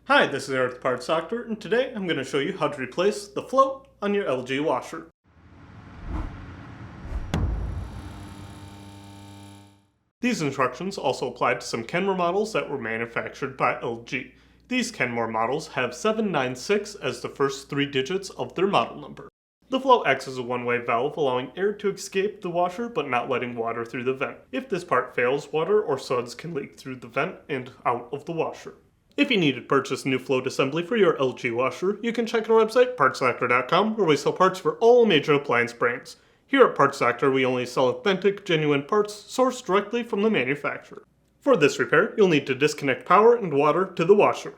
Hi, this is Eric the Parts Doctor, and today I'm going to show you how to replace the float on your LG washer. These instructions also apply to some Kenmore models that were manufactured by LG. These Kenmore models have 796 as the first three digits of their model number. The float acts as a one-way valve, allowing air to escape the washer but not letting water through the vent. If this part fails, water or suds can leak through the vent and out of the washer. If you need to purchase a new float assembly for your LG washer, you can check our website, partsdoctor.com, where we sell parts for all major appliance brands. Here at Parts Doctor, we only sell authentic, genuine parts sourced directly from the manufacturer. For this repair, you'll need to disconnect power and water to the washer.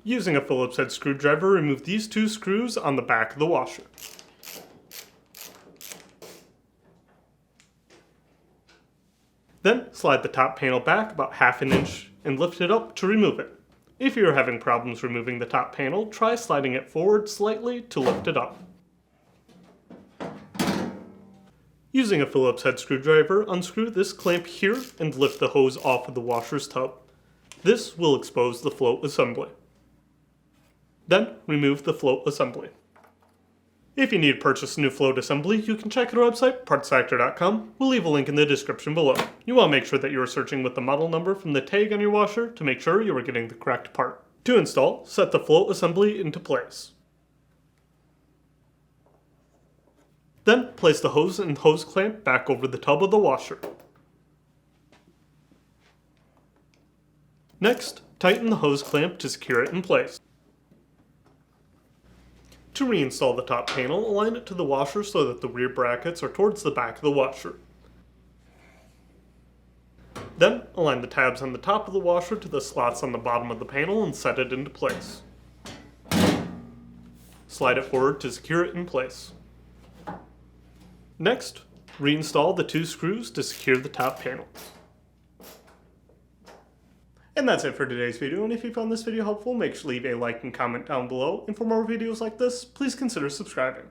Using a Phillips head screwdriver, remove these two screws on the back of the washer. Then slide the top panel back about ½ an inch and lift it up to remove it. If you're having problems removing the top panel, try sliding it forward slightly to lift it up. Using a Phillips head screwdriver, unscrew this clamp here and lift the hose off of the washer's tub. This will expose the float assembly. Then remove the float assembly. If you need to purchase a new float assembly, you can check out our website, partsdoctor.com. We'll leave a link in the description below. You want to make sure that you are searching with the model number from the tag on your washer to make sure you are getting the correct part. To install, set the float assembly into place. Then place the hose and hose clamp back over the tub of the washer. Next, tighten the hose clamp to secure it in place. To reinstall the top panel, align it to the washer so that the rear brackets are towards the back of the washer. Then, align the tabs on the top of the washer to the slots on the bottom of the panel and set it into place. Slide it forward to secure it in place. Next, reinstall the two screws to secure the top panel. And that's it for today's video, and if you found this video helpful, make sure to leave a like and comment down below, and for more videos like this, please consider subscribing.